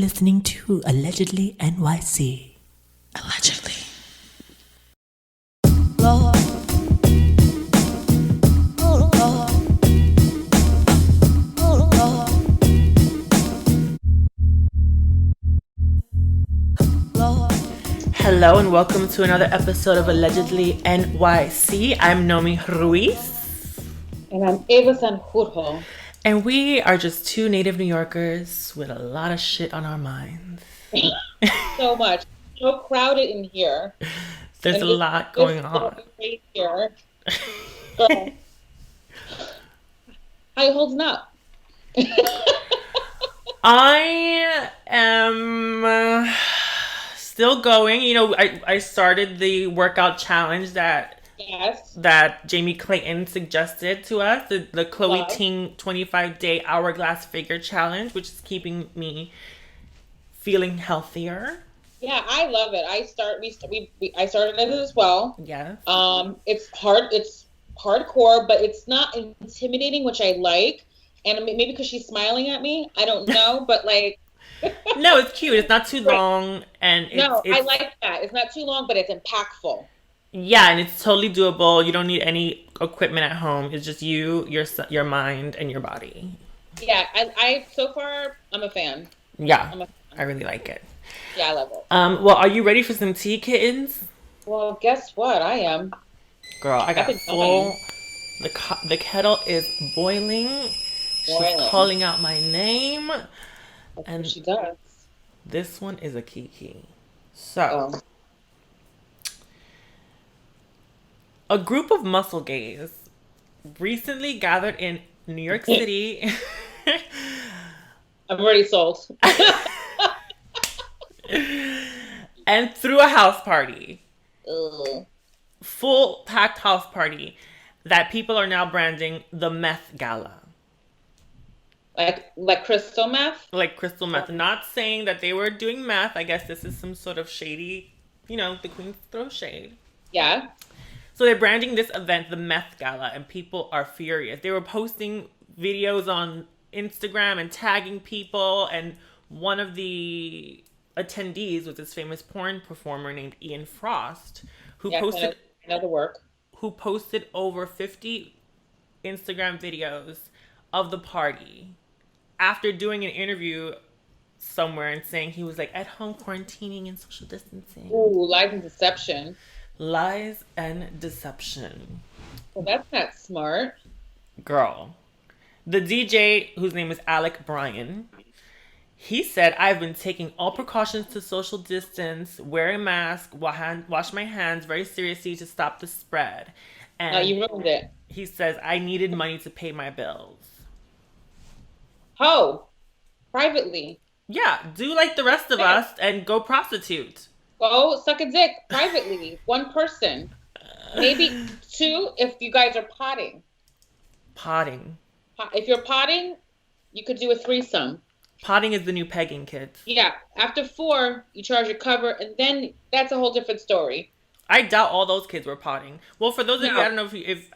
listening to Allegedly NYC. Allegedly. Lord. Oh, Lord. Oh, Lord. Lord. Hello and welcome to another episode of Allegedly NYC. I'm Nomi Ruiz. And I'm Eva Sanjurjo. And we are just two native New Yorkers with a lot of shit on our minds. So much. So crowded in here. There's a lot going on. Right here. Girl. How you holding up? I am still going. You know, I started the workout challenge that Jamie Clayton suggested to us, the Chloe Ting 25-day hourglass figure challenge, which is keeping me feeling healthier. Yeah, I love it. I started it as well. Yes. It's hard. It's hardcore, but it's not intimidating, which I like. And maybe because she's smiling at me, I don't know, but like. No, it's cute. It's not too long, and I like that. It's not too long, but it's impactful. Yeah, and it's totally doable. You don't need any equipment at home. It's just you, your mind, and your body. Yeah, I so far I'm a fan. Yeah, I really like it. Yeah, I love it. Well, are you ready for some tea, kittens? Well, guess what? I am. Girl, I got full. The kettle is boiling. She's calling out my name. That's and what she does. This one is a Kiki. So, a group of muscle gays recently gathered in New York City. I'm already sold. And threw a house party. Ugh. Full packed house party that people are now branding the Meth Gala. Like crystal meth? Like crystal meth. Not saying that they were doing meth. I guess this is some sort of shady, the queens throw shade. Yeah. So they're branding this event the Meth Gala, and people are furious. They were posting videos on Instagram and tagging people, and one of the attendees was this famous porn performer named Ian Frost, who posted another work. Who posted over 50 Instagram videos of the party after doing an interview somewhere and saying he was like at home quarantining and social distancing. Ooh, lies and deception. Lies and deception. Well, that's not smart. Girl. The DJ, whose name is Alec Bryan, he said, I've been taking all precautions to social distance, wear a mask, wash my hands very seriously to stop the spread. And you ruined it. He says, I needed money to pay my bills. Oh, privately. Yeah, do like the rest of us and go prostitute. Go suck a dick privately. One person. Maybe two if you guys are potting. Potting. If you're potting, you could do a threesome. Potting is the new pegging, kids. Yeah. After 4, you charge your cover, and then that's a whole different story. I doubt all those kids were potting. Well, for those of you, I don't know if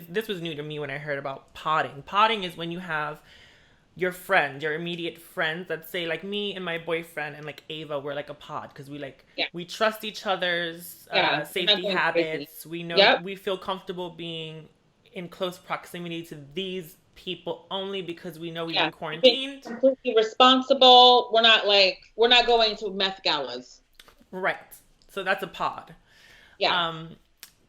this was new to me when I heard about potting. Potting is when you have your friend, your immediate friends, let's say like me and my boyfriend and like Ava, we're like a pod because we trust each other's safety habits. Crazy. We know we feel comfortable being in close proximity to these people only because we know we've been quarantined. Completely responsible. We're not going to meth galas. Right. So that's a pod. Yeah.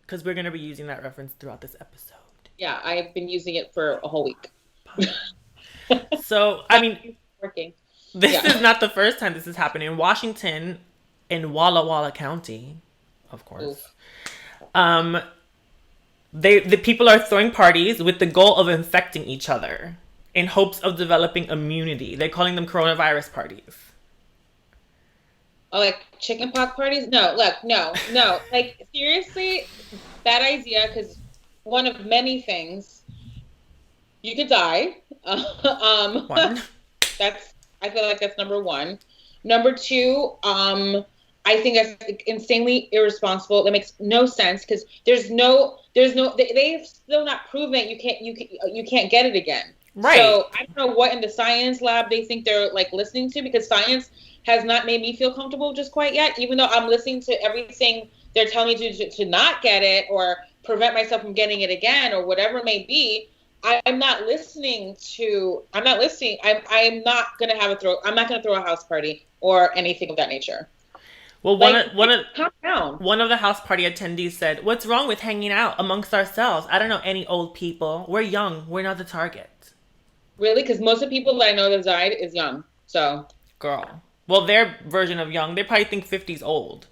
Because we're gonna be using that reference throughout this episode. Yeah, I've been using it for a whole week. So, I mean, working. This is not the first time this has happened. In Washington, in Walla Walla County, of course, the people are throwing parties with the goal of infecting each other in hopes of developing immunity. They're calling them coronavirus parties. Oh, like chickenpox parties? No, look, no. Like, seriously, bad idea, because one of many things, you could die. One. I feel like that's number 1. Number 2, I think that's insanely irresponsible. That makes no sense because they've still not proven that you can't get it again. Right. So I don't know what in the science lab they think they're like listening to, because science has not made me feel comfortable just quite yet, even though I'm listening to everything they're telling me to not get it or prevent myself from getting it again or whatever it may be. I'm not listening. I'm not gonna throw a house party or anything of that nature. Well, Like, calm down. one of the house party attendees said, "What's wrong with hanging out amongst ourselves? I don't know any old people. We're young. We're not the target." Really? Because most of the people that I know that died is young. So, girl. Well, their version of young, they probably think 50's old.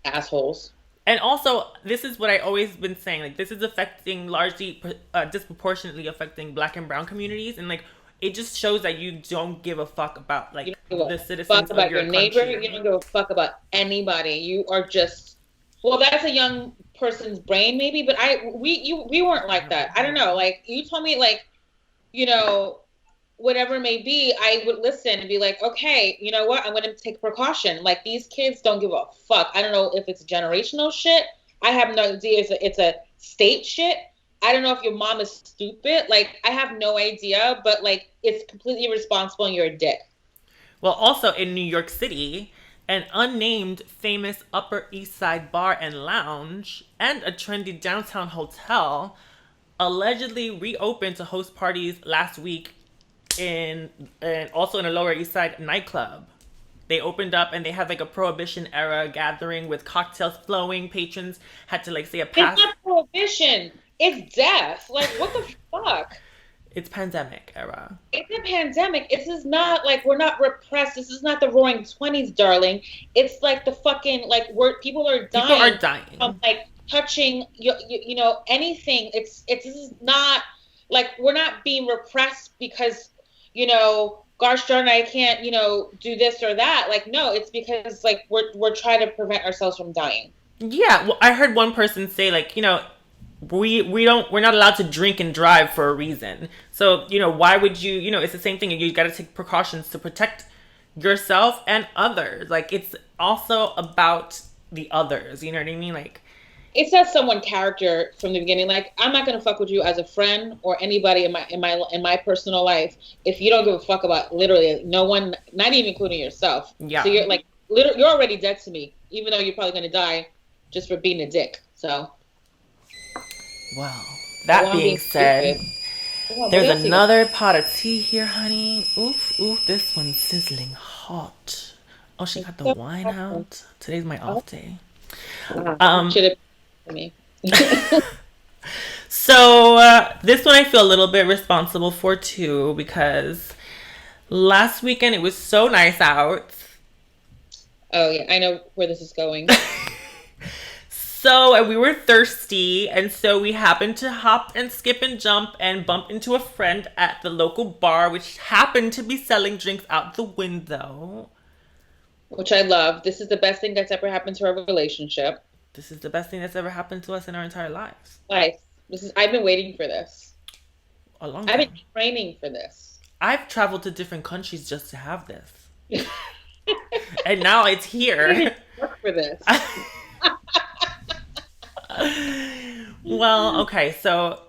assholes. And also, this is what I always been saying. Like, this is affecting largely, disproportionately affecting Black and Brown communities, and like, it just shows that you don't give a fuck about like the citizens of your neighbor. country. You don't give a fuck about anybody. You are just, well, that's a young person's brain, maybe. But we weren't like that. I don't know. Like, you told me, like, you know, whatever it may be, I would listen and be like, okay, you know what? I'm going to take precaution. Like, these kids don't give a fuck. I don't know if it's generational shit. I have no idea if it's a state shit. I don't know if your mom is stupid. Like, I have no idea, but like, it's completely irresponsible and you're a dick. Well, also in New York City, an unnamed famous Upper East Side bar and lounge and a trendy downtown hotel allegedly reopened to host parties last week and also in a Lower East Side nightclub. They opened up and they had like a Prohibition era gathering with cocktails flowing. Patrons had to like say a pass. It's not Prohibition. It's death. Like, what the fuck? It's pandemic era. It's a pandemic. This is not like, we're not repressed. This is not the Roaring '20s, darling. It's like the fucking, like, people are dying. People are dying. From like touching you know, anything. This is not like, we're not being repressed because, you know, gosh darn, I can't, you know, do this or that. Like, no, it's because like we're trying to prevent ourselves from dying. Yeah, well, I heard one person say like, you know, we're not allowed to drink and drive for a reason. So, you know, why would you, you know, it's the same thing. You got to take precautions to protect yourself and others. Like, it's also about the others. You know what I mean? Like, it says someone character from the beginning. Like, I'm not gonna fuck with you as a friend or anybody in my personal life if you don't give a fuck about literally no one, not even including yourself. Yeah. So you're like, you're already dead to me, even though you're probably gonna die just for being a dick. So. Well, that being said, there's another pot of tea here, honey. Oof, oof, this one's sizzling hot. Oh, she got the wine out. Today's my off day. Me. So this one I feel a little bit responsible for too, because last weekend it was so nice out. Oh yeah, I know where this is going. So we were thirsty, and so we happened to hop and skip and jump and bump into a friend at the local bar, which happened to be selling drinks out the window. Which I love. This is the best thing that's ever happened to our relationship. This is the best thing that's ever happened to us in our entire lives. Like, I've been waiting for this. A long time. I've been training for this. I've traveled to different countries just to have this. And now it's here. Work for this. Well, okay, so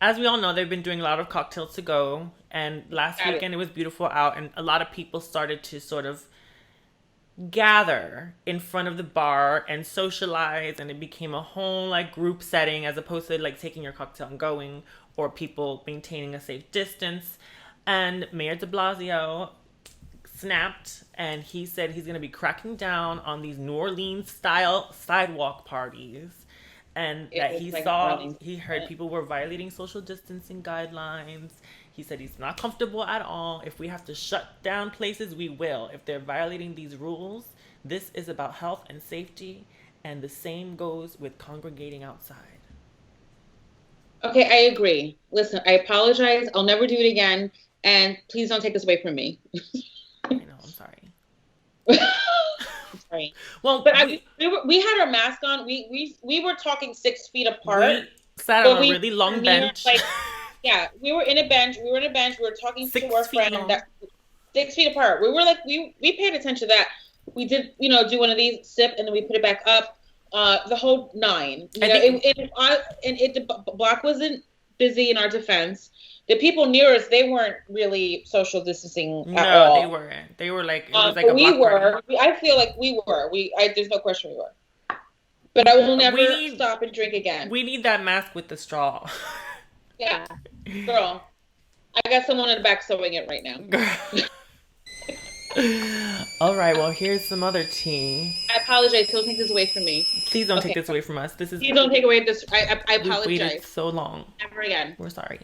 as we all know, they've been doing a lot of cocktails to go, and last weekend it was beautiful out, and a lot of people started to sort of gather in front of the bar and socialize, and it became a whole like group setting as opposed to like taking your cocktail and going, or people maintaining a safe distance. And Mayor de Blasio snapped, and he said he's going to be cracking down on these New Orleans style sidewalk parties, and that he heard people were violating social distancing guidelines. He said he's not comfortable at all. If we have to shut down places, we will. If they're violating these rules, this is about health and safety, and the same goes with congregating outside. Okay, I agree. Listen, I apologize. I'll never do it again, and please don't take this away from me. I know, I'm sorry. I'm sorry. Well, but we had our mask on. We were talking 6 feet apart. We sat on a really long bench. Yeah, we were in a bench. We were talking to our friend. 6 feet apart. We were like, we paid attention to that. We did, you know, do one of these, sip, and then we put it back up. The whole 9. You know, the block wasn't busy in our defense. The people near us, they weren't really social distancing at all. No, they weren't. They were like, it was like a we block were. party. I feel like we were. There's no question we were. But I will never stop and drink again. We need that mask with the straw. Yeah. Girl, I got someone in the back sewing it right now. All right, well, here's some other tea. I apologize. Don't take this away from me. Please don't take this away from us. This is. Please don't take away this. I apologize. We've waited so long. Never again. We're sorry.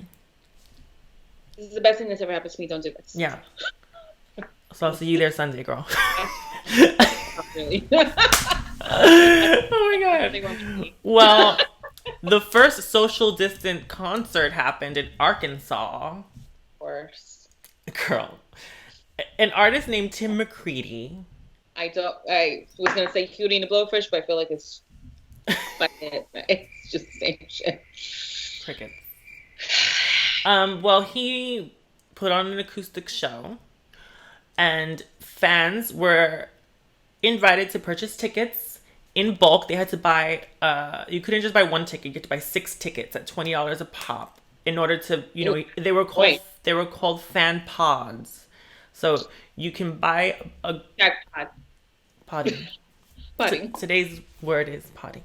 This is the best thing that's ever happened to me. Don't do this. Yeah. So I'll see you there Sunday, girl. Not really. Oh my god. Well, the first social distant concert happened in Arkansas. Of course. Girl. An artist named Tim McCready. I was gonna say Cutie and the Blowfish, but I feel like it's just the same shit. Cricket. Well, he put on an acoustic show, and fans were invited to purchase tickets in bulk. They had to buy, you couldn't just buy one ticket, you had to buy 6 tickets at $20 a pop in order to, they were called fan pods. So you can buy a jackpot. Potting. Potting. Today's word is potting.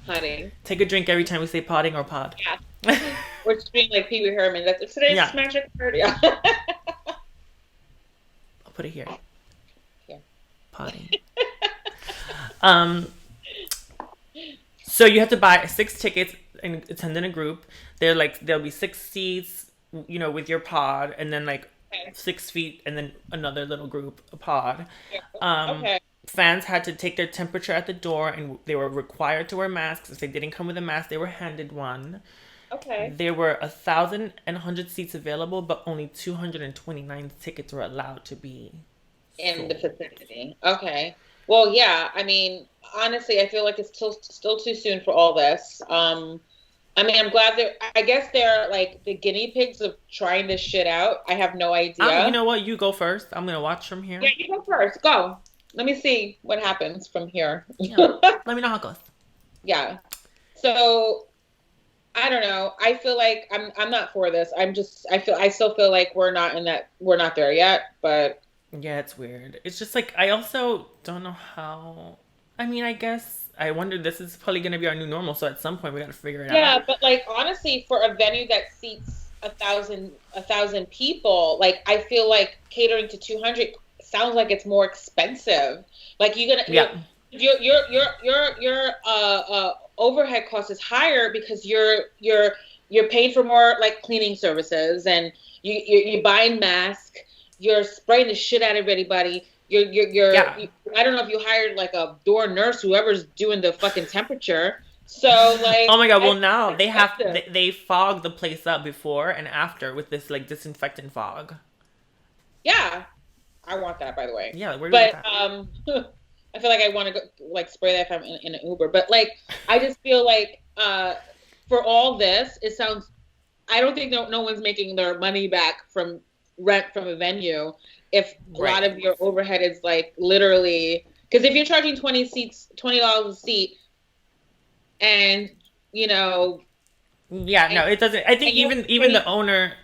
Potting. Take a drink every time we say potting or pod. Yeah. We're screaming like Pee Wee Herman. That's today's magic word. Yeah. I'll put it here. Here. Potting. So you have to buy 6 tickets and attend in a group. There'll be 6 seats, with your pod, and then 6 feet, and then another little group, a pod. Fans had to take their temperature at the door, and they were required to wear masks. If they didn't come with a mask, they were handed one. Okay. There were 1,100 seats available, but only 229 tickets were allowed to be in the vicinity. Okay. Well, yeah. I mean, honestly, I feel like it's still too soon for all this. I mean, I'm glad I guess they're like the guinea pigs of trying this shit out. I have no idea. You know what? You go first. I'm going to watch from here. Yeah, you go first. Go. Let me see what happens from here. Yeah. Let me know how it goes. Yeah. So, I don't know. I feel like I'm not for this. I still feel like we're not there yet, but. Yeah, it's weird. It's just I also don't know how. I mean, I wonder, this is probably going to be our new normal, so at some point we got to figure it out. Yeah, but honestly, for a venue that seats 1,000 people, I feel like catering to 200 sounds like it's more expensive. Your overhead cost is higher because you're paid for more cleaning services, and you're buying masks, you're spraying the shit out of everybody. I don't know if you hired a door nurse, whoever's doing the fucking temperature. So oh my god, well now they fog the place up before and after with this disinfectant fog. Yeah. I want that, by the way. Yeah, where do you get that? I feel like I want to go spray that if I'm in an Uber, but I just feel for all this, it sounds. I don't think no one's making their money back from rent from a venue if a lot of your overhead is literally, because if you're charging $20 a seat, and no, it doesn't. I think even the owner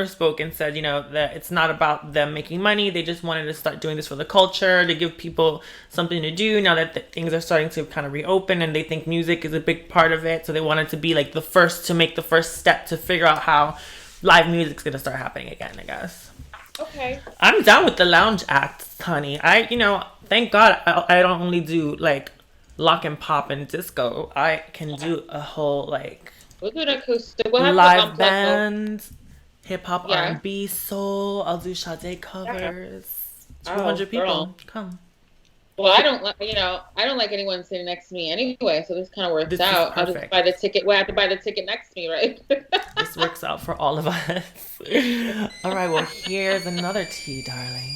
spoke and said, that it's not about them making money. They just wanted to start doing this for the culture, to give people something to do now that things are starting to kind of reopen, and they think music is a big part of it. So they wanted to be the first to make the first step to figure out how live music's going to start happening again, I guess. Okay. I'm down with the lounge acts, honey. Thank God I don't only do lock and pop and disco. I can do a whole we'll do an acoustic. We'll have live band. Hip hop, R&B, soul. I'll do Sade covers. 200 people. Girl. Come. Well, I don't like anyone sitting next to me anyway, so this kind of works out. I'll just buy the ticket. We'll have to buy the ticket next to me, right? This works out for all of us. All right, well, here's another tea, darling.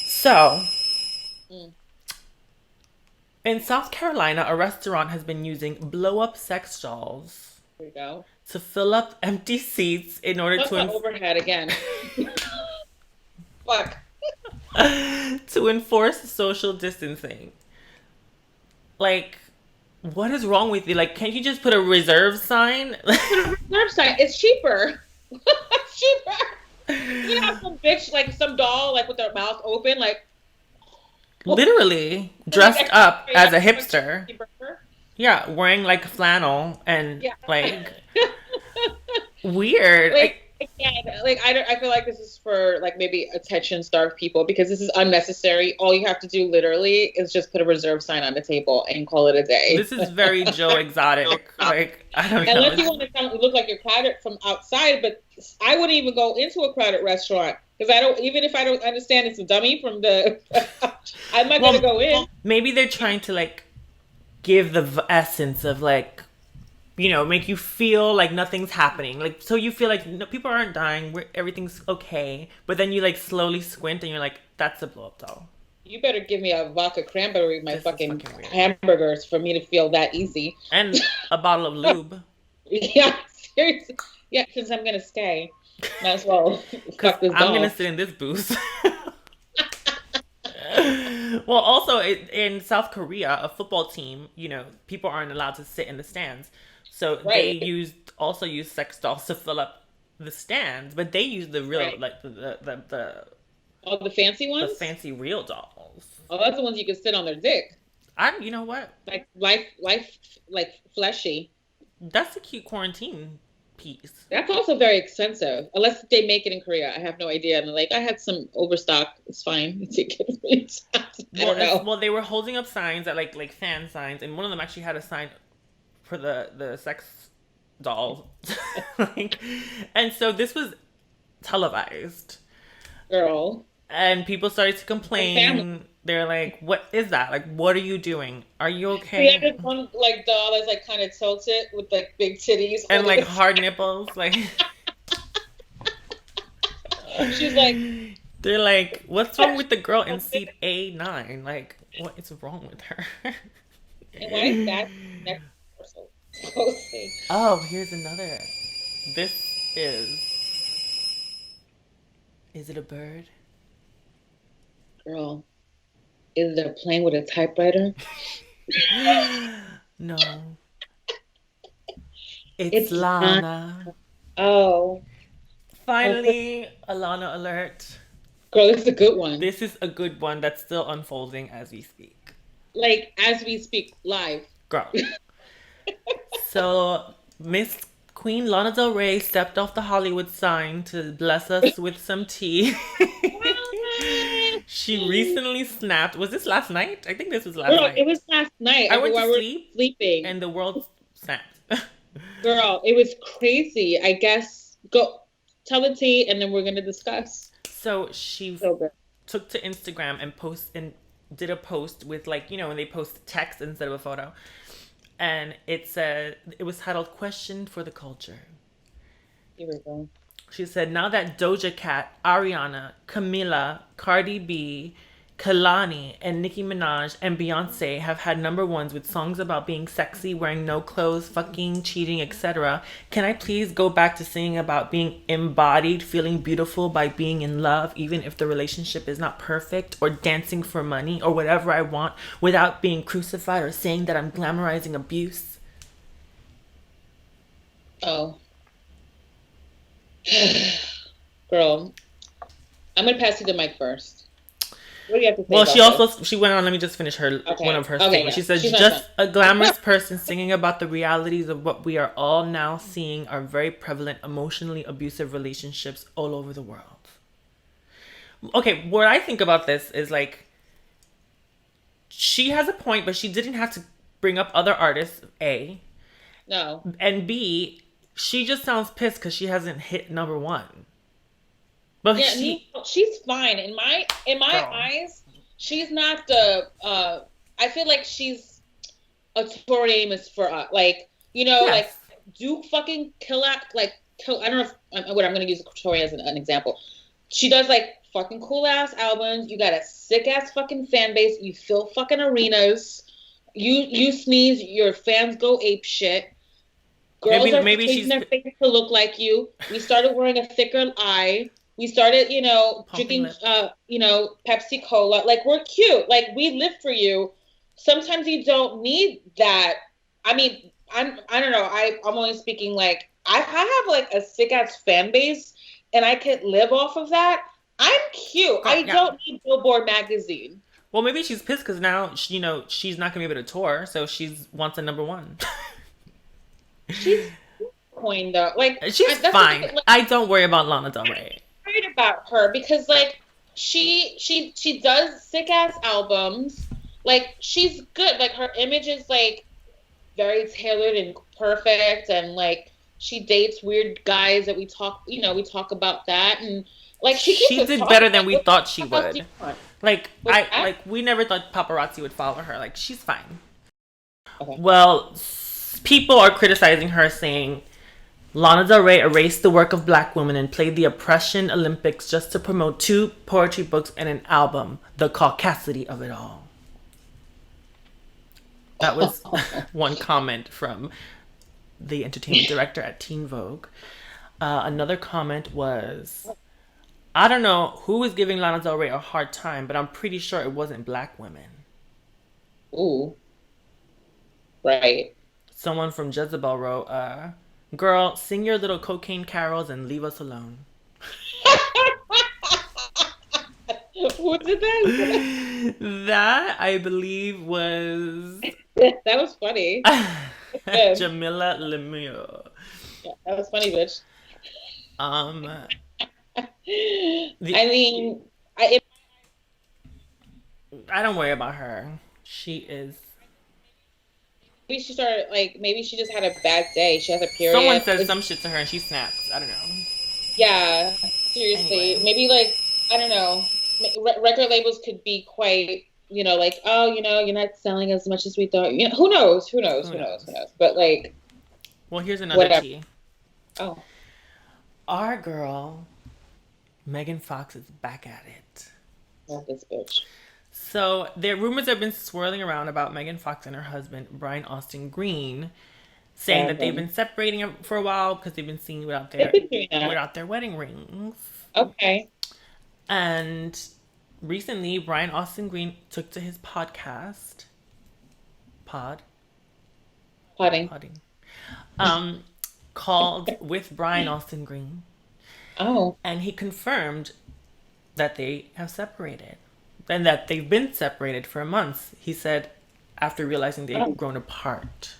So, in South Carolina, a restaurant has been using blow-up sex dolls. There you go. To fill up empty seats in order to overhead again. Fuck. To enforce social distancing. What is wrong with you? Like, can't you just put a reserve sign? Reserve sign. It's cheaper. It's cheaper. You have some bitch, like some doll, like with their mouth open, like Literally dressed like, up as a like, hipster. Yeah, wearing like flannel and yeah. like weird. I feel like this is for like maybe attention starved people because this is unnecessary. All you have to do literally is just put a reserve sign on the table and call it a day. This is very Joe Exotic. Like, I don't know. Unless you want to look like you're crowded from outside, but I wouldn't even go into a crowded restaurant because even if I don't understand it's a dummy from the, I'm not gonna go in. Maybe they're trying to like give the essence of like, you know, make you feel like nothing's happening. Like, so you feel like no, people aren't dying, everything's okay. But then you like slowly squint and you're like, that's a blow up doll. You better give me a vodka cranberry with my fucking hamburgers for me to feel that easy. And a bottle of lube. Yeah, seriously. Yeah, since I'm going to stay. Might as well fuck this doll. I'm going to sit in this booth. Well, also in South Korea, a football team, you know, people aren't allowed to sit in the stands. So they also use sex dolls to fill up the stands, but they use the real like the oh, the fancy ones, the fancy real dolls. Oh, that's the ones you can sit on their dick. You know what? Like life, like fleshy. That's a cute quarantine piece. That's also very expensive, unless they make it in Korea. I have no idea. And like, I had some overstock. It's fine. I don't know. Well, they were holding up signs that like fan signs, and one of them actually had a sign for the sex doll. Like, and so this was televised. Girl. And people started to complain. They're like, what is that? Like, what are you doing? Are you okay? We had this one like doll that's like kind of tilted with like big titties. And like hard nipples. Like she's like, they're like, what's wrong with the girl in seat A9? Like, what is wrong with her? And why is that next person? Oh, here's another. This is it a bird? Girl, is it a plane with a typewriter? No. It's Lana. Oh. Finally, a Lana alert. Girl, this is a good one. This is a good one that's still unfolding as we speak. Like, as we speak, live. Girl. So, Miss Queen Lana Del Rey stepped off the Hollywood sign to bless us with some tea. She recently snapped. Was this last night? I think this was last night. It was last night. I went to sleep, sleeping, and the world snapped. Girl, it was crazy. I guess go tell the tea, and then we're gonna discuss. So she took to Instagram and did a post with like, you know, when they post text instead of a photo, and it was titled "Question for the Culture." Here we go. She said, now that Doja Cat, Ariana, Camila, Cardi B, Kehlani, and Nicki Minaj and Beyonce have had number ones with songs about being sexy, wearing no clothes, fucking, cheating, etc., can I please go back to singing about being embodied, feeling beautiful by being in love, even if the relationship is not perfect, or dancing for money, or whatever I want, without being crucified or saying that I'm glamorizing abuse? Oh. Girl, I'm gonna pass you the mic first. What do you have to say? Well, she went on. Let me just finish one of her statements. Yeah. She said, "Just a glamorous person singing about the realities of what we are all now seeing are very prevalent, emotionally abusive relationships all over the world." Okay, what I think about this is like, she has a point, but she didn't have to bring up other artists. A, no, and B. She just sounds pissed because she hasn't hit number one. But yeah, she's fine in my eyes. She's not the. I feel like she's a Tori Amos for us. Like, you know, like do fucking kill at like kill. I don't know what I'm gonna use Tori as an example. She does like fucking cool ass albums. You got a sick ass fucking fan base. You fill fucking arenas. You sneeze, your fans go ape shit. Girls are changing their face to look like you. We started wearing a thicker eye. We started, you know, drinking, you know, Pepsi Cola. Like, we're cute. Like, we live for you. Sometimes you don't need that I mean, I don't know. I'm only speaking like I have like a sick ass fan base, and I could live off of that. I'm cute. Girl, I yeah. don't need Billboard magazine. Well, maybe she's pissed because now, she's not going to be able to tour, so wants a number one. She's coin though. Like She's fine. Like, I don't worry about Lana Del Rey. I'm worried about her because like she does sick ass albums. Like she's good. Like her image is like very tailored and perfect, and like she dates weird guys that we talk about that, and like she did better than we thought she would. Like we never thought paparazzi would follow her. Like she's fine. Okay. Well, people are criticizing her, saying Lana Del Rey erased the work of black women and played the oppression Olympics just to promote 2 poetry books and an album. The caucasity of it all. That was one comment from the entertainment director at Teen Vogue. Another comment was, I don't know who was giving Lana Del Rey a hard time, but I'm pretty sure it wasn't black women. Ooh. Right. Someone from Jezebel wrote, girl, sing your little cocaine carols and leave us alone. Who did that? That, I believe, was... That was funny. Jamila Lemieux. Yeah, that was funny, bitch. I don't worry about her. She is... Maybe she started, like, maybe she just had a bad day. She has a period. Someone said some shit to her and she snaps. I don't know. Yeah, seriously. Anyway. Maybe, like, I don't know. Record labels could be quite, like, oh, you're not selling as much as we thought. Who knows? But, like... Well, here's another tea. Oh. Our girl, Megan Fox, is back at it. Not this bitch. So, rumors have been swirling around about Megan Fox and her husband, Brian Austin Green, saying that they've been separating for a while because they've been seen without their wedding rings. Okay. And recently, Brian Austin Green took to his podcast, Podding. Called With Brian Austin Green. Oh. And he confirmed that they have separated. And that they've been separated for months, he said, after realizing they've grown apart.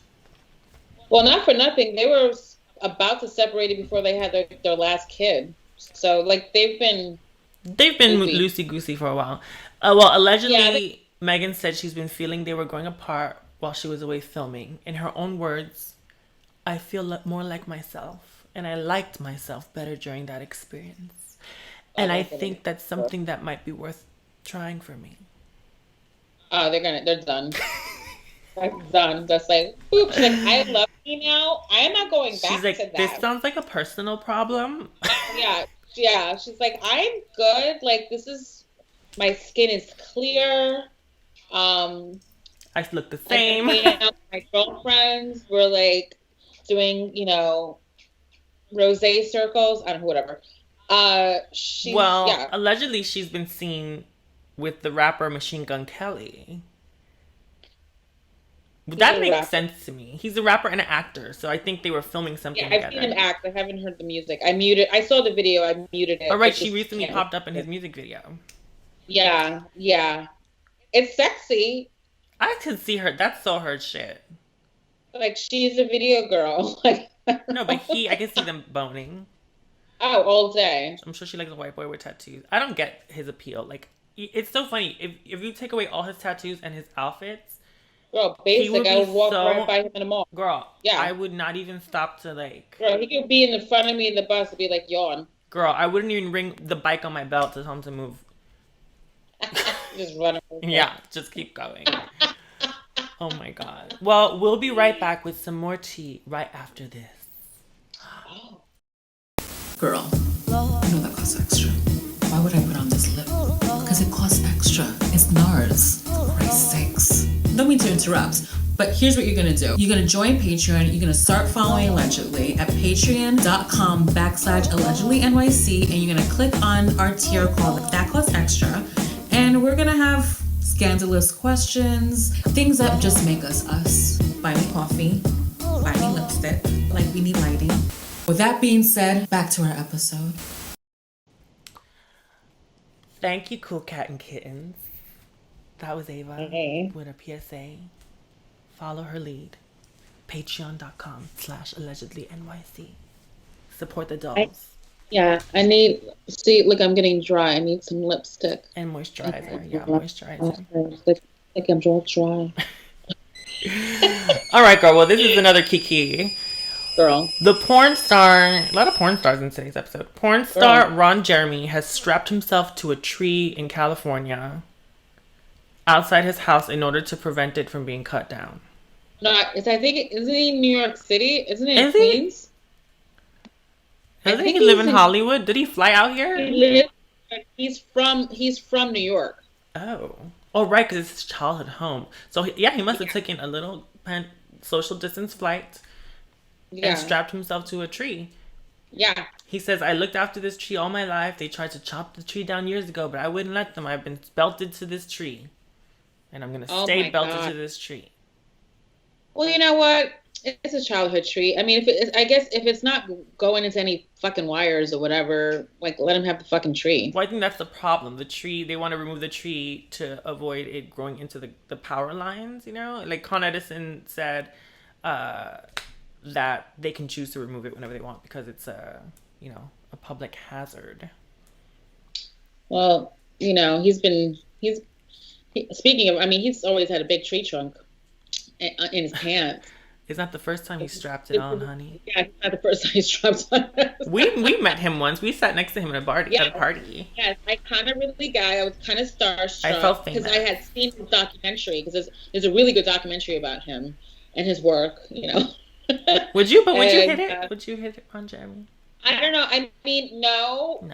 Well, not for nothing. They were about to separate before they had their last kid. So, like, they've been loosey-goosey for a while. Well, allegedly, Megan said she's been feeling they were growing apart while she was away filming. In her own words, I feel more like myself, and I liked myself better during that experience. And I think that's something that might be worth trying for me. Oh, they're done. That's done. That's like, oops, like, I love me now. I am not going back to that. This sounds like a personal problem. Yeah. She's like, I'm good. Like, my skin is clear. I look the same. My girlfriends were like doing, rosé circles. I don't know, whatever. Allegedly she's been seen with the rapper Machine Gun Kelly. That makes sense to me. He's a rapper and an actor, so I think they were filming something together. I've seen him act. I haven't heard the music. I saw the video. I muted it. All right, she recently popped up in his music video. Yeah. It's sexy. I can see her. That's so her shit. Like, she's a video girl. No, but I can see them boning. Oh, all day. I'm sure she likes a white boy with tattoos. I don't get his appeal. Like, it's so funny. If you take away all his tattoos and his outfits, girl, basic. I would walk right by him in the mall. Girl, yeah. I would not even stop to like... Girl, he could be in the front of me in the bus and be like, yawn. Girl, I wouldn't even ring the bike on my belt to tell him to move. Just run over. Yeah, just keep going. Oh my God. Well, we'll be right back with some more tea right after this. Oh. Girl, you know that costs extra. Why would I put on this lip? Because it costs extra. It's NARS. For Christ's sakes. Don't mean to interrupt, but here's what you're gonna do. You're gonna join Patreon. You're gonna start following Allegedly at patreon.com/allegedly NYC, and you're gonna click on our tier called That Costs Extra, and we're gonna have scandalous questions, things that just make us us. buy me coffee, buy me lipstick. Like, we need lighting. With that being said, back to our episode. Thank you, Cool Cat and Kittens. That was Ava with a PSA. Follow her lead. Patreon.com/allegedlynyc. Support the dolls. I need, look, I'm getting dry. I need some lipstick. And moisturizer. Yeah, moisturizer. Like I'm all dry. All right, girl. Well, this is another Kiki. Girl. The porn star, a lot of porn stars in today's episode. Porn star Ron Jeremy has strapped himself to a tree in California outside his house in order to prevent it from being cut down. No, isn't he in New York City? Isn't it in Queens? Doesn't he live in Hollywood? Did he fly out here? He's from New York. Oh, right, because it's his childhood home. So yeah, he must have taken a little social distance flight and strapped himself to a tree. Yeah. He says, "I looked after this tree all my life. They tried to chop the tree down years ago, but I wouldn't let them. I've been belted to this tree, and I'm gonna stay belted to this tree." Well, you know what? It's a childhood tree. I mean, I guess if it's not going into any fucking wires or whatever, like, let him have the fucking tree. Well, I think that's the problem. The tree, they want to remove the tree to avoid it growing into the power lines, you know? Like Con Edison said that they can choose to remove it whenever they want because it's a public hazard. Well, speaking of, I mean, he's always had a big tree trunk in his pants. It's not the first time he strapped it on, honey. Yeah, it's not the first time he strapped on. we met him once. We sat next to him at a party. Yes, I kind of really I was kind of starstruck. I felt famous. Because I had seen his documentary. Because there's a really good documentary about him and his work, Would you hit it? Would you hit it on Jeremy? I don't know. I mean, no.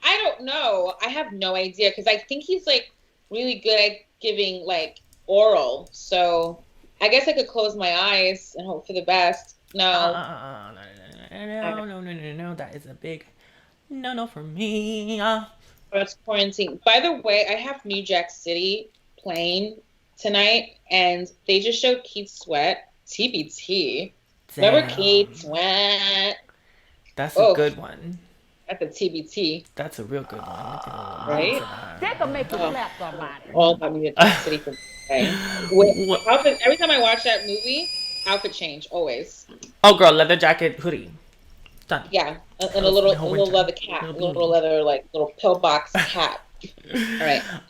I don't know. I have no idea. Because I think he's, like, really good at giving, like, oral. So I guess I could close my eyes and hope for the best. No. No. That is a big no for me. It's quarantine. By the way, I have New Jack City playing tonight, and they just showed Keith Sweat, TBT. Damn. Remember Keith Sweat? That's a good one. That's a TBT. That's a real good one. Right? That can make you slap somebody. All about New Jack City for every time I watch that movie, outfit change always. Oh, girl, leather jacket, hoodie, done. Yeah, and a little leather cap, little leather little pillbox cap.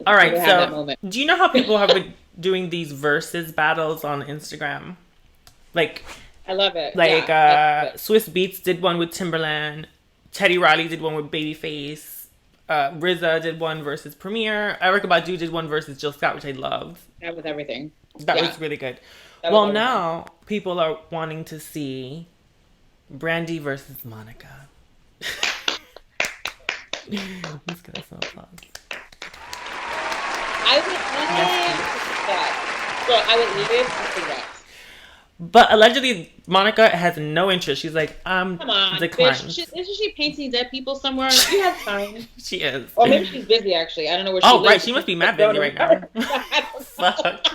All right. So, do you know how people have been doing these versus battles on Instagram? Like, I love it. Like, Swiss Beats did one with Timberland. Teddy Riley did one with Babyface. RZA did one versus Premier. Erykah Badu did one versus Jill Scott, which I loved. That was everything. That was really good. Well, now people are wanting to see Brandy versus Monica. Let's get us some applause. I would live to see that. But allegedly, Monica has no interest. She's like, come on, declined. Isn't she painting dead people somewhere? She has time. She is. Or maybe she's busy, actually. I don't know where she lives. Oh, right. She must be mad busy right now. Fuck.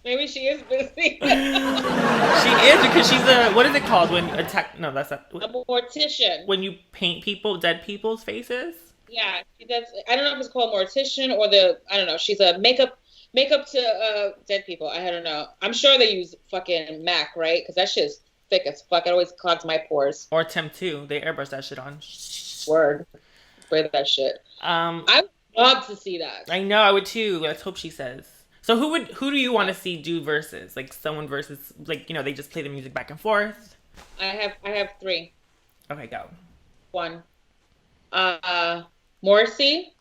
Maybe she is busy. She is, because she's what is it called when no, that's not. A mortician. When you paint dead people's faces? Yeah, she does. I don't know if it's called mortician or I don't know. She's a makeup to dead people. I don't know. I'm sure they use fucking MAC, right? Because that shit is thick as fuck. It always clogs my pores. Or Temp 2. They airbrush that shit on. Word. Spray that shit. I would love to see that. I know, I would too. Let's hope she says. So who do you want to see do versus? Like someone versus, like, they just play the music back and forth? I have 3. Okay, go. 1. Morrissey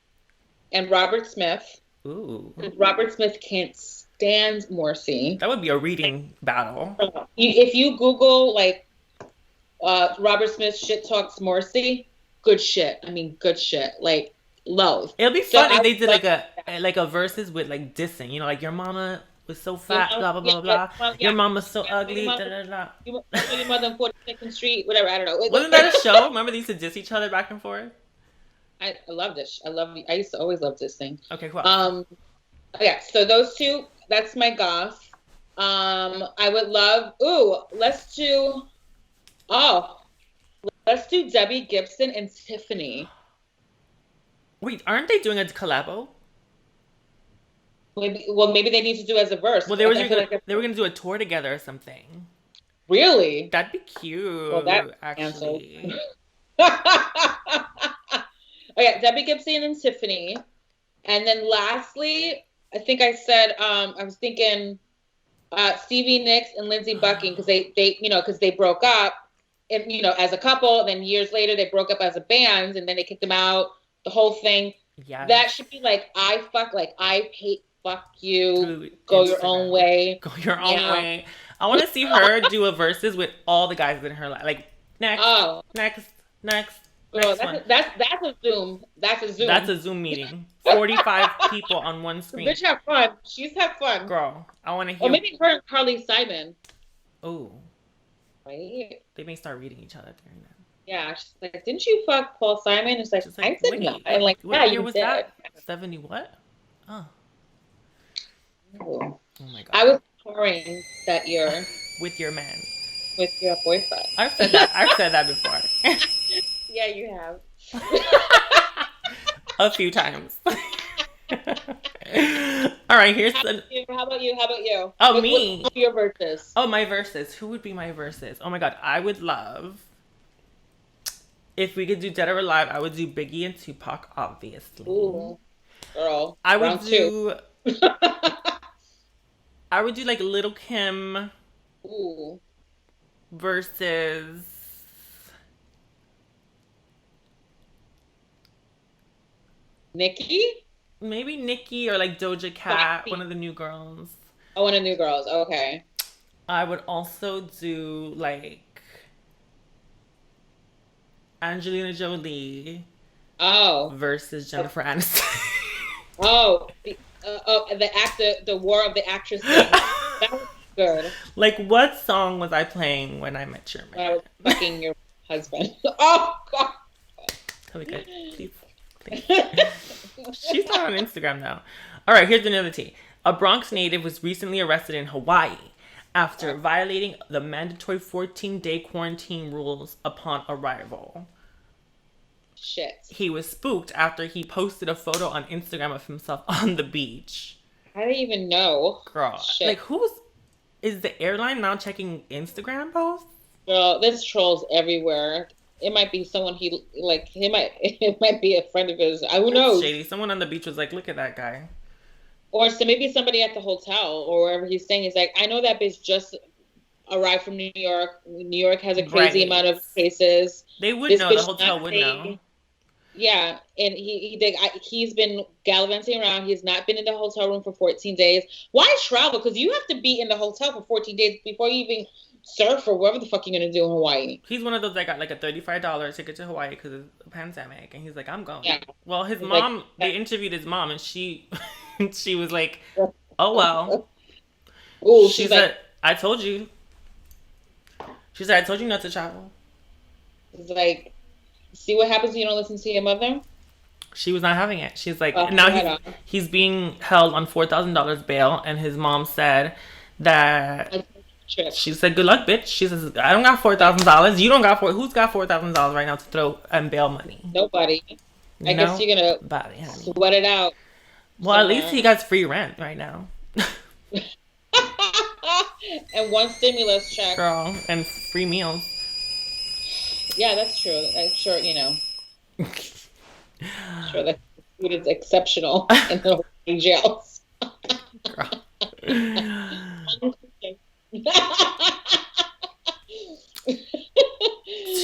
and Robert Smith. Ooh. Robert Smith can't stand Morrissey. That would be a reading battle. If you Google, like, Robert Smith shit talks Morrissey, good shit. I mean, good shit. Like, loathe. It'll be fun if they did like a verses with, like, dissing. Like, your mama was so fat, blah, blah, blah, blah. Your mama's so ugly, da, da, da. Your mother on 42nd Street, whatever, I don't know. Wasn't that a show? Remember they used to diss each other back and forth? I love this. I used to always love this thing. Okay, cool. Yeah, so those two, That's my goth. I would love. Let's do Debbie Gibson and Tiffany. Wait, aren't they doing a collabo? Maybe they need to do as a verse. Well, they were gonna do a tour together or something. Really? That'd be cute. Well, that actually. Okay, Debbie Gibson and Tiffany, and then lastly, I think I said I was thinking Stevie Nicks and Lindsey Bucking because they broke up, and as a couple. Then years later, they broke up as a band, and then they kicked them out. The whole thing. Yeah. That should be like I hate. Fuck you. Go your own way. Go your own way. I want to see her do a verses with all the guys in her life. Like next. Girl, that's a Zoom. That's a Zoom meeting. 45 people on one screen. Bitch, have fun. She's have fun. Girl, I want to hear. Or maybe her and Carly Simon. Oh. Right. They may start reading each other during that. Yeah, she's like, didn't you fuck Paul Simon? It's like, I said no. And like, what year was that? 70 what? Oh. Oh my god. I was touring that year. With your man. With your boyfriend. I've said that before. Yeah, you have. A few times. All right, here's How about you? Oh, me. What your verses? Oh, my verses. Who would be my verses? Oh my god, I would love if we could do Dead or Alive. I would do Biggie and Tupac, obviously. Ooh, girl. I would do. I would do like Little Kim. Ooh. Versus. Nicki? Maybe Nicki or like Doja Cat, one of the new girls. Oh, one of the new girls. Okay. I would also do like Angelina Jolie. Oh. Versus Jennifer Aniston. Oh, the War of the Actresses. That was good. Like, what song was I playing when I met your man? I was fucking your husband. Oh God. Okay, please. She's not on Instagram now. All right, here's another tea. A Bronx native was recently arrested in Hawaii after violating the mandatory 14-day quarantine rules upon arrival. Shit. He was spooked after he posted a photo on Instagram of himself on the beach. I didn't even know. Girl, shit. Like is the airline now checking Instagram posts? Girl, there's trolls everywhere. It might be someone it might be a friend of his. Who knows? Shady. Someone on the beach was like, look at that guy. Or so maybe somebody at the hotel or wherever he's staying is like, I know that bitch just arrived from New York. New York has a crazy amount of cases. They would know. The hotel would know. Yeah, and he's been gallivanting around. He's not been in the hotel room for 14 days. Why travel? Because you have to be in the hotel for 14 days before you even surf or whatever the fuck you're going to do in Hawaii. He's one of those that got like a $35 ticket to Hawaii because of the pandemic. And he's like, I'm going. Yeah. Well, his mom, they interviewed his mom and she was like, oh, well. Ooh, she said, I told you. She said, I told you not to travel. It's like, see what happens when you don't listen to your mother? She was not having it. She's like, now he's being held on $4,000 bail. And his mom said that... She said, good luck, bitch. She says, I don't got $4,000. You don't got who's got $4,000 right now to throw and bail money? Nobody. I guess you're going to sweat it out. Well, at least he got free rent right now. And one stimulus check. Girl, and free meals. Yeah, that's true. I'm sure, sure the food is exceptional in the jails.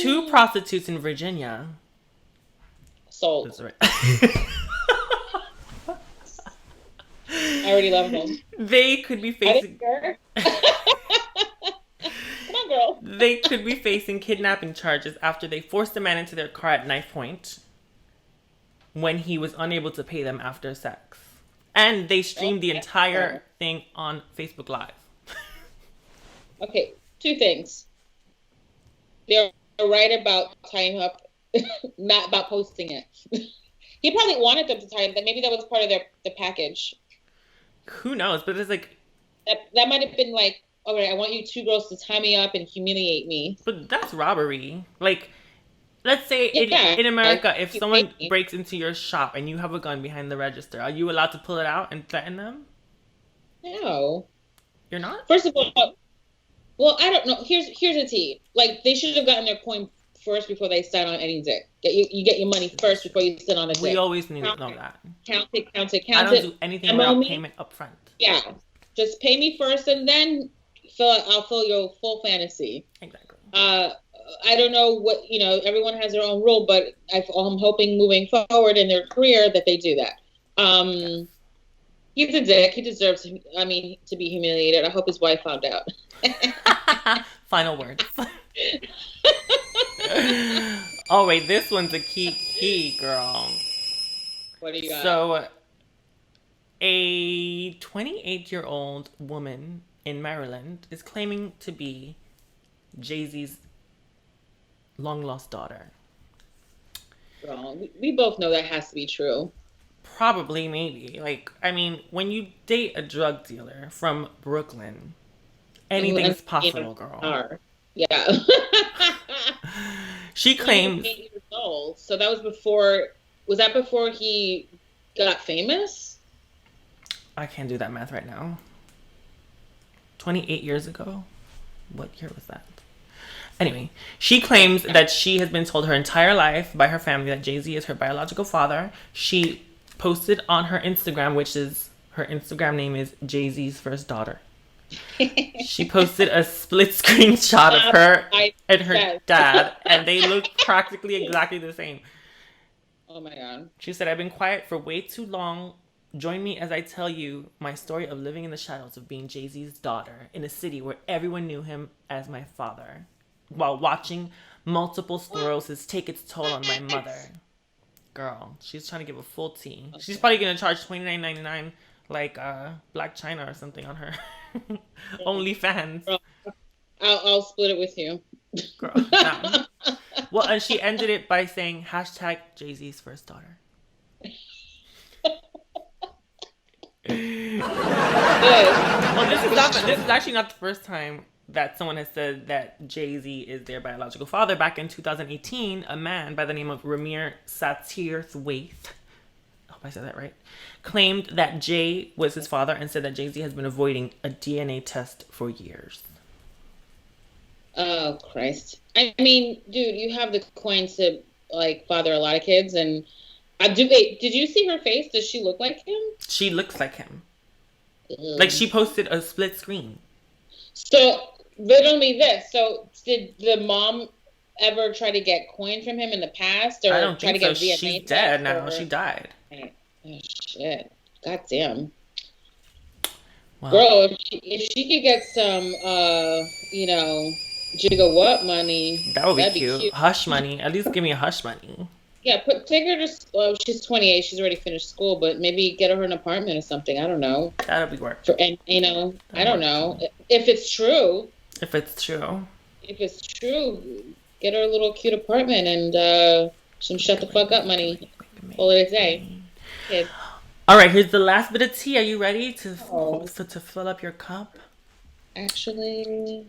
Two prostitutes in Virginia sold. That's right. I already love them. They could be facing. Come on, girl. They could be facing kidnapping charges after they forced a man into their car at knife point when he was unable to pay them after sex. And they streamed the entire thing on Facebook Live. Okay, two things. They're right about tying him up, not about posting it. He probably wanted them to tie him. Maybe that was part of the package. Who knows? But it's like that might have been like, okay, I want you two girls to tie me up and humiliate me. But that's robbery. Like, let's say in America, if someone breaks into your shop and you have a gun behind the register, are you allowed to pull it out and threaten them? No. You're not? First of all, well, I don't know. Here's the tea. Like, they should have gotten their coin first before they sign on any dick. You get your money first before you sit on a dick. We always need to know that. Count it. I don't do anything without payment up front. Yeah. Just pay me first and then I'll fill your full fantasy. Exactly. I don't know what, everyone has their own rule, but I'm hoping moving forward in their career that they do that. He's a dick. He deserves, to be humiliated. I hope his wife found out. Final words. Oh, wait, this one's a key, girl. What do you got? So, a 28-year-old woman in Maryland is claiming to be Jay-Z's long-lost daughter. Girl, we both know that has to be true. Probably, maybe. Like, when you date a drug dealer from Brooklyn, anything's possible, girl. Yeah. She claims... 8 years old. So that was before... Was that before he got famous? I can't do that math right now. 28 years ago? What year was that? Anyway, she claims that she has been told her entire life by her family that Jay-Z is her biological father. She posted on her Instagram, her Instagram name is Jay-Z's first daughter. She posted a split screenshot of her and her dad, and they look practically exactly the same. Oh my God. She said, I've been quiet for way too long. Join me as I tell you my story of living in the shadows of being Jay-Z's daughter in a city where everyone knew him as my father, while watching multiple sclerosis take its toll on my mother. Girl, she's trying to give a full tea. Okay. She's probably going to charge $29.99 like Black China or something on her OnlyFans. Girl, I'll split it with you. Girl, no. Well, and she ended it by saying hashtag Jay-Z's first daughter. Well, this is actually not the first time that someone has said that Jay-Z is their biological father. Back in 2018, a man by the name of Ramir Satirthwaite, I hope I said that right, claimed that Jay was his father and said that Jay-Z has been avoiding a DNA test for years. Oh, Christ. I mean, dude, you have the coin to, father a lot of kids, and... did you see her face? Does she look like him? She looks like him. Like, she posted a split screen. So, but only this. So, did the mom ever try to get coin from him in the past? Or I don't try think to so. get She's dead now. She died. Oh, shit. God damn. Wow. Girl, if she could get some, jigga what money. That would be cute. Hush money. At least give me a hush money. Yeah, take her to. Well, she's 28. She's already finished school, but maybe get her an apartment or something. I don't know. That'll be work. I don't know if it's true. If it's true, get her a little cute apartment and some shut the fuck up money. All of the day. Kid. All right, here's the last bit of tea. Are you ready to fill up your cup? Actually.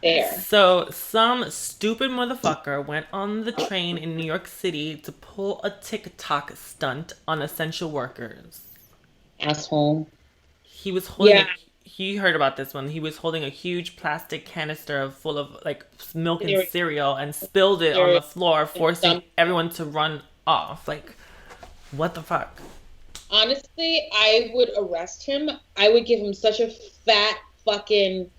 There. So, some stupid motherfucker went on the train in New York City to pull a TikTok stunt on essential workers. Asshole. He was holding... He heard about this one. He was holding a huge plastic canister full of, milk and cereal and spilled it on the floor, forcing everyone to run off. What the fuck? Honestly, I would arrest him. I would give him such a fat fucking...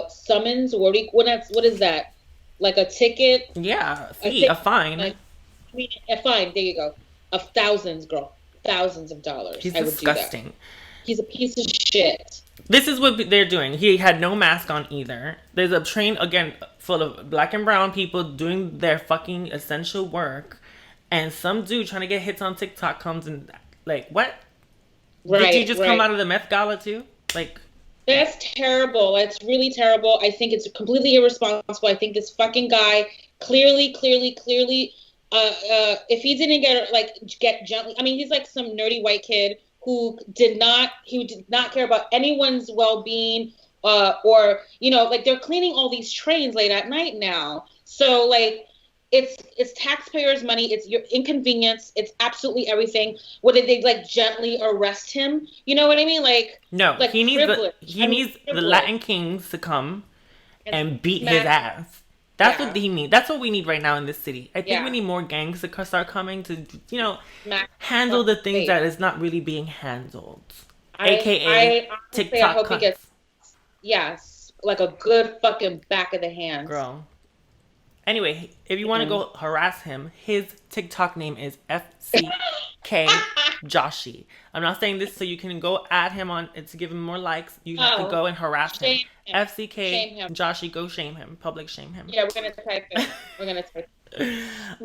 summons. What is that? Like a ticket? Yeah, a fine. A fine. There you go. Of thousands, girl. Thousands of dollars. He's disgusting. He's a piece of shit. This is what they're doing. He had no mask on either. There's a train again full of black and brown people doing their fucking essential work, and some dude trying to get hits on TikTok comes and what? Right. Did you just come out of the Meth Gala too? That's terrible. That's really terrible. I think it's completely irresponsible. I think this fucking guy clearly if he didn't get gently, I mean, he's like some nerdy white kid who did not care about anyone's well-being, or, you know, like, they're cleaning all these trains late at night now. So, like, it's taxpayers' money. It's your inconvenience. It's absolutely everything. What did they, like, gently arrest him? You know what I mean? Like, no, like he needs the Latin kings to come and beat his ass. That's what he needs. That's what we need right now in this city. I think we need more gangs to start coming to, you know, handle the things that is not really being handled. AKA TikTok. I hope he gets, like a good fucking back of the hands. Girl. Anyway, if you want to go harass him, his TikTok name is FCK Joshi. I'm not saying this so you can go at him to give him more likes. You have to go and harass him. FCK Joshi, go shame him. Public shame him. Yeah, we're going to type it.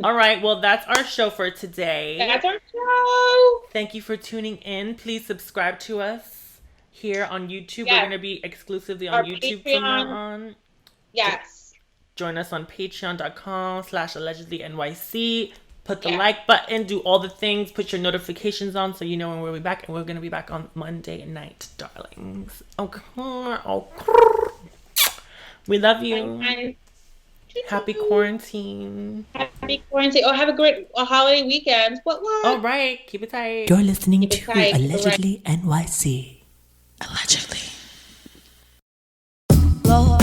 All right, well, that's our show for today. That's our show. Thank you for tuning in. Please subscribe to us here on YouTube. Yes. We're going to be exclusively on YouTube from now on. Yes. Join us on patreon.com/allegedlynyc. Put the like button, do all the things, put your notifications on so you know when we'll be back. And we're going to be back on Monday night, darlings. Okay. We love you. Happy quarantine. Happy quarantine. Oh, have a great holiday weekend. What? All right. Keep it tight. You're listening to Allegedly NYC. Allegedly. Lord.